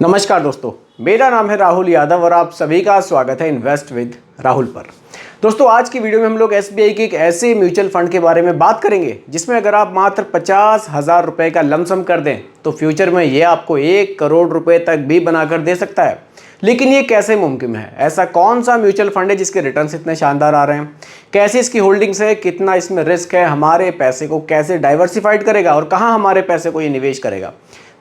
नमस्कार दोस्तों, मेरा नाम है राहुल यादव और आप सभी का स्वागत है इन्वेस्ट विद राहुल पर। दोस्तों, आज की वीडियो में हम लोग एसबीआई के एक ऐसे म्यूचुअल फंड के बारे में बात करेंगे जिसमें अगर आप मात्र 50,000 रुपए का लमसम कर दें तो फ्यूचर में ये आपको 1 करोड़ रुपए तक भी बनाकर दे सकता है। लेकिन ये कैसे मुमकिन है? ऐसा कौन सा म्यूचुअल फंड है जिसके रिटर्न्स इतने शानदार आ रहे हैं? कैसे इसकी होल्डिंग्स है? कितना इसमें रिस्क है? हमारे पैसे को कैसे डाइवर्सिफाइड करेगा और कहाँ हमारे पैसे को ये निवेश करेगा?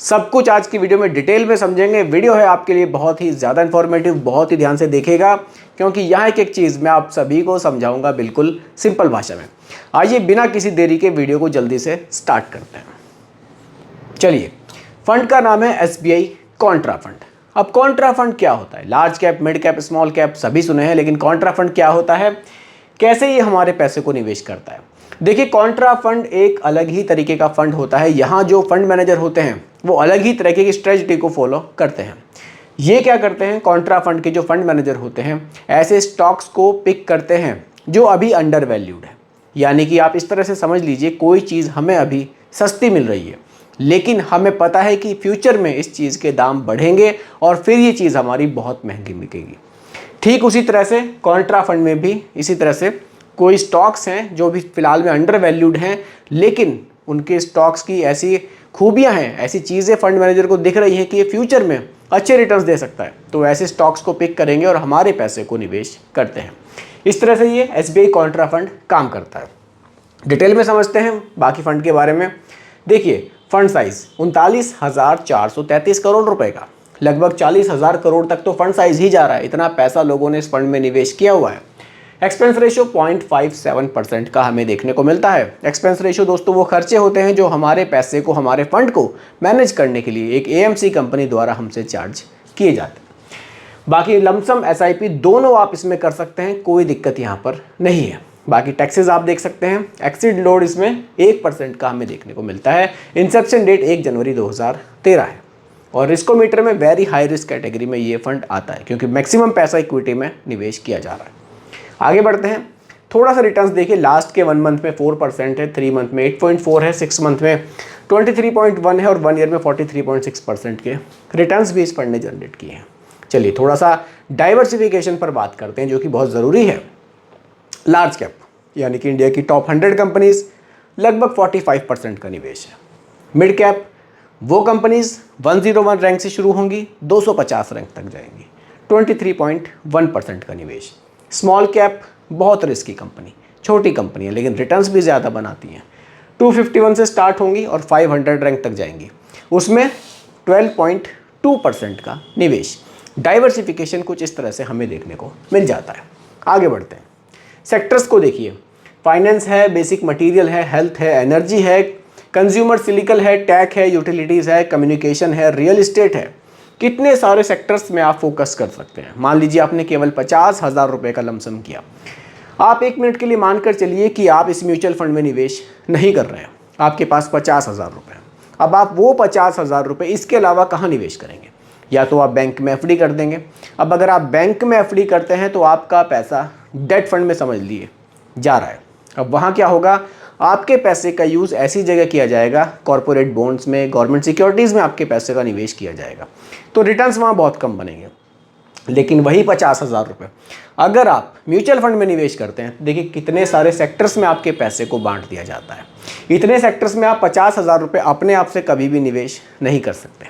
सब कुछ आज की वीडियो में डिटेल में समझेंगे। वीडियो है आपके लिए बहुत ही ज़्यादा इन्फॉर्मेटिव, बहुत ही ध्यान से देखिएगा क्योंकि यहाँ एक चीज़ मैं आप सभी को समझाऊंगा बिल्कुल सिंपल भाषा में। आइए बिना किसी देरी के वीडियो को जल्दी से स्टार्ट करते हैं। चलिए, फंड का नाम है एसबीआई कॉन्ट्रा फंड। अब कॉन्ट्रा फंड क्या होता है? Large cap, mid cap, small cap सभी सुने हैं, लेकिन कॉन्ट्रा फंड क्या होता है, कैसे ये हमारे पैसे को निवेश करता है? देखिए, कॉन्ट्रा फंड एक अलग ही तरीके का फंड होता है। यहाँ जो फंड मैनेजर होते हैं वो अलग ही तरीके की स्ट्रेटजी को फॉलो करते हैं। ये क्या करते हैं? कॉन्ट्रा फंड के जो फंड मैनेजर होते हैं ऐसे स्टॉक्स को पिक करते हैं जो अभी अंडर वैल्यूड है। यानी कि आप इस तरह से समझ लीजिए, कोई चीज़ हमें अभी सस्ती मिल रही है लेकिन हमें पता है कि फ्यूचर में इस चीज़ के दाम बढ़ेंगे और फिर ये चीज़ हमारी बहुत महंगी बिकेगी। ठीक उसी तरह से कॉन्ट्रा फंड में भी इसी तरह से कोई स्टॉक्स हैं जो भी फिलहाल में अंडर वैल्यूड हैं, लेकिन उनके स्टॉक्स की ऐसी खूबियां हैं, ऐसी चीज़ें फंड मैनेजर को दिख रही हैं कि ये फ्यूचर में अच्छे रिटर्न्स दे सकता है, तो ऐसे स्टॉक्स को पिक करेंगे और हमारे पैसे को निवेश करते हैं। इस तरह से ये एसबीआई कॉन्ट्रा फंड काम करता है। डिटेल में समझते हैं बाकी फंड के बारे में। देखिए, फंड साइज 39,433 करोड़ रुपए का, लगभग 40,000 करोड़ तक तो फंड साइज ही जा रहा है। इतना पैसा लोगों ने इस फंड में निवेश किया हुआ है। एक्सपेंस रेशियो 0.57% का हमें देखने को मिलता है। एक्सपेंस रेशियो दोस्तों वो खर्चे होते हैं जो हमारे पैसे को, हमारे फंड को मैनेज करने के लिए एक एएमसी कंपनी द्वारा हमसे चार्ज किए जाते हैं। बाकी लमसम एसआईपी दोनों आप इसमें कर सकते हैं, कोई दिक्कत यहाँ पर नहीं है। बाकी टैक्सेस आप देख सकते हैं। एक्सिड लोड इसमें 1% का हमें देखने को मिलता है। इंसेप्शन डेट 1 जनवरी 2013 है और रिस्कोमीटर में वेरी हाई रिस्क कैटेगरी में ये फंड आता है क्योंकि मैक्सिमम पैसा इक्विटी में निवेश किया जा रहा है। आगे बढ़ते हैं, थोड़ा सा रिटर्न्स देखिए। लास्ट के 1 मंथ में 4% है, 3 मंथ में 8.4 है, 6 मंथ में 23.1 है और 1 ईयर में 43.6% के रिटर्न्स भी इस फंड ने जनरेट किए हैं। चलिए थोड़ा सा डाइवर्सिफिकेशन पर बात करते हैं जो कि बहुत ज़रूरी है। लार्ज कैप यानी कि इंडिया की टॉप 100 कंपनीज, लगभग 45% का निवेश है। मिड कैप वो कंपनीज 101 रैंक से शुरू होंगी, 250 रैंक तक जाएंगी, 23.1% का निवेश। स्मॉल कैप बहुत रिस्की कंपनी, छोटी कंपनी है लेकिन रिटर्न्स भी ज़्यादा बनाती हैं, 251 से स्टार्ट होंगी और 500 रैंक तक जाएंगी, उसमें 12.2% का निवेश। डाइवर्सिफिकेशन कुछ इस तरह से हमें देखने को मिल जाता है। आगे बढ़ते हैं, सेक्टर्स को देखिए। फाइनेंस है, बेसिक मटेरियल है, हेल्थ है, एनर्जी है, कंज्यूमर सिलिकल है, टेक है, यूटिलिटीज़ है, कम्युनिकेशन है, रियल इस्टेट है। कितने सारे सेक्टर्स में आप फोकस कर सकते हैं। मान लीजिए आपने केवल 50,000 रुपये का लमसम किया। आप 1 मिनट के लिए मानकर चलिए कि आप इस म्यूचुअल फंड में निवेश नहीं कर रहे हैं, आपके पास 50,000 रुपये। अब आप वो 50,000 रुपये इसके अलावा कहाँ निवेश करेंगे? या तो आप बैंक में एफडी कर देंगे। अब अगर आप बैंक में एफडी करते हैं तो आपका पैसा डेट फंड में समझ लिए जा रहा है। अब वहाँ क्या होगा? आपके पैसे का यूज़ ऐसी जगह किया जाएगा, कॉर्पोरेट बॉन्ड्स में, गवर्नमेंट सिक्योरिटीज़ में आपके पैसे का निवेश किया जाएगा, तो रिटर्न्स वहाँ बहुत कम बनेंगे। लेकिन वही 50,000 रुपये अगर आप म्यूचुअल फंड में निवेश करते हैं, देखिए कितने सारे सेक्टर्स में आपके पैसे को बांट दिया जाता है। इतने सेक्टर्स में आप 50,000 रुपये अपने आप से कभी भी निवेश नहीं कर सकते,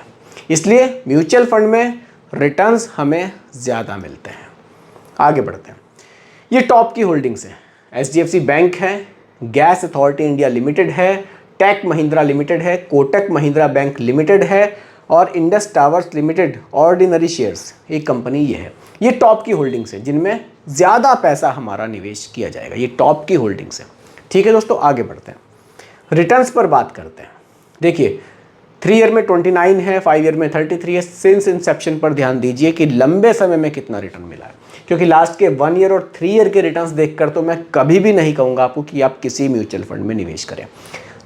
इसलिए म्यूचुअल फंड में रिटर्न्स हमें ज़्यादा मिलते हैं। आगे बढ़ते हैं, ये टॉप की होल्डिंग्स हैं। एचडीएफसी बैंक है, गैस अथॉरिटी इंडिया लिमिटेड है, टेक महिंद्रा लिमिटेड है, कोटक महिंद्रा बैंक लिमिटेड है और Indus towers limited ordinary shares एक कंपनी ये है। ये टॉप की होल्डिंग्स हैं जिनमें ज़्यादा पैसा हमारा निवेश किया जाएगा। ये टॉप की होल्डिंग्स हैं। ठीक है दोस्तों, आगे बढ़ते हैं, रिटर्न्स पर बात करते हैं। देखिए 3 ईयर में 29 है, 5 ईयर में 33 है। सिंस इंसेप्शन पर ध्यान दीजिए कि लंबे समय में कितना रिटर्न मिला है, क्योंकि लास्ट के 1 ईयर और 3 ईयर के रिटर्न्स देखकर तो मैं कभी भी नहीं कहूँगा आपको कि आप किसी म्यूचुअल फंड में निवेश करें।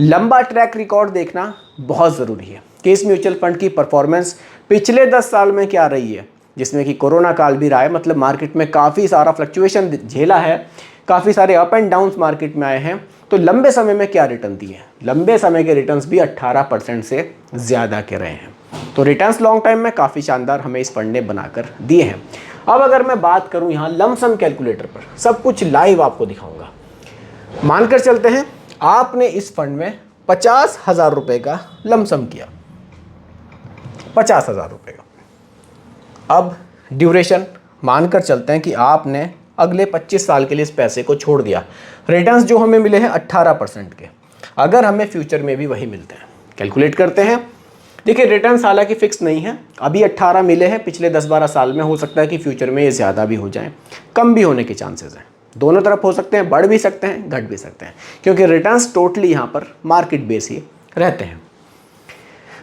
लंबा ट्रैक रिकॉर्ड देखना बहुत ज़रूरी है कि इस म्यूचुअल फंड की परफॉर्मेंस पिछले 10 साल में क्या रही है, जिसमें कि कोरोना काल भी रहा है। मतलब मार्केट में काफ़ी सारा फ्लक्चुएशन झेला है, काफ़ी सारे अप एंड डाउन्स मार्केट में आए हैं, तो लंबे समय में क्या रिटर्न दिए हैं? लंबे समय के रिटर्न्स भी 18% से ज़्यादा के रहे हैं। तो रिटर्न्स लॉन्ग टाइम में काफ़ी शानदार हमें इस फंड ने बनाकर दिए हैं। अब अगर मैं बात करूं यहाँ लमसम कैलकुलेटर पर, सब कुछ लाइव आपको दिखाऊंगा। मानकर चलते हैं आपने इस फंड में 50,000 रुपये का लमसम किया, 50,000 रुपये का। अब ड्यूरेशन मानकर चलते हैं कि आपने अगले 25 साल के लिए इस पैसे को छोड़ दिया। रिटर्न्स जो हमें मिले हैं 18% के, अगर हमें फ्यूचर में भी वही मिलते हैं, कैलकुलेट करते हैं। देखिए रिटर्न्स हालांकि फिक्स नहीं है, अभी 18 मिले हैं, पिछले 10-12 साल में हो सकता है कि फ्यूचर में ये ज़्यादा भी हो जाए, कम भी होने के चांसेस हैं। दोनों तरफ हो सकते हैं, बढ़ भी सकते हैं, घट भी सकते हैं, क्योंकि रिटर्न्स टोटली यहाँ पर मार्केट बेस ही रहते हैं।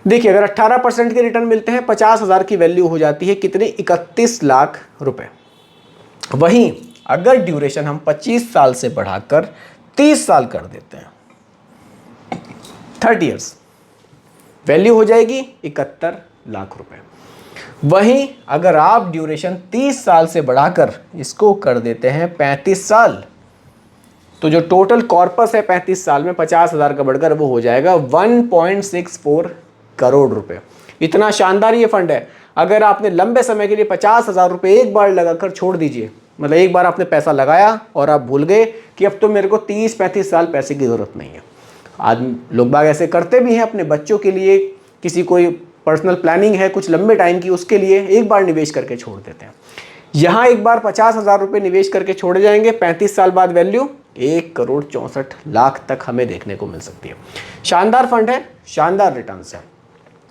देखिए अगर 18% के रिटर्न मिलते हैं, 50,000 की वैल्यू हो जाती है कितने? 31 लाख रुपए। वहीं अगर ड्यूरेशन हम 25 साल से बढ़ाकर 30 साल कर देते हैं, 30 इयर्स, वैल्यू हो जाएगी 71 लाख रुपए। वहीं अगर आप ड्यूरेशन 30 साल से बढ़ाकर इसको कर देते हैं 35 साल, तो जो टोटल कॉर्पस है 35 साल में 50,000 का बढ़कर वो हो जाएगा 1.64 करोड़ रुपए। इतना शानदार ये फंड है। अगर आपने लंबे समय के लिए 50,000 रुपये एक बार लगाकर छोड़ दीजिए, मतलब एक बार आपने पैसा लगाया और आप भूल गए कि अब तो मेरे को 30-35 साल पैसे की ज़रूरत नहीं है। आदमी लोग बाग ऐसे करते भी हैं, अपने बच्चों के लिए, किसी कोई पर्सनल प्लानिंग है कुछ लंबे टाइम की, उसके लिए एक बार निवेश करके छोड़ देते हैं। यहाँ एक बार 50,000 रुपये निवेश करके छोड़े जाएंगे, 35 साल बाद वैल्यू 1,64,00,000 तक हमें देखने को मिल सकती है। शानदार फंड है, शानदार रिटर्न्स है।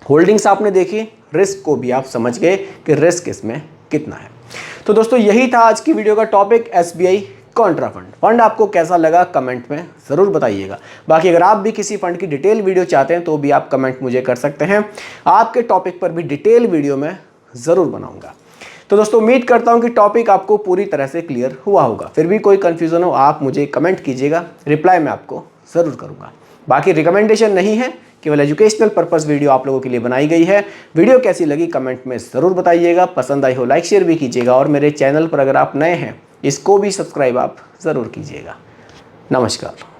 होल्डिंग्स आपने देखी, रिस्क को भी आप समझ गए कि रिस्क इसमें कितना है। तो दोस्तों यही था आज की वीडियो का topic, SBI Contra fund. Fund आपको कैसा लगा कमेंट में ज़रूर बताइएगा। बाकी अगर आप भी किसी फंड की डिटेल वीडियो चाहते हैं तो भी आप कमेंट मुझे कर सकते हैं, आपके टॉपिक पर भी डिटेल वीडियो मैं ज़रूर बनाऊंगा। तो दोस्तों उम्मीद करता हूं कि टॉपिक आपको पूरी तरह से क्लियर हुआ होगा। फिर भी कोई कन्फ्यूज़न हो आप मुझे कमेंट कीजिएगा, रिप्लाई मैं आपको ज़रूर करूँगा। बाकी रिकमेंडेशन नहीं है, केवल एजुकेशनल पर्पस वीडियो आप लोगों के लिए बनाई गई है। वीडियो कैसी लगी कमेंट में ज़रूर बताइएगा, पसंद आई हो लाइक शेयर भी कीजिएगा, और मेरे चैनल पर अगर आप नए हैं इसको भी सब्सक्राइब आप ज़रूर कीजिएगा। नमस्कार।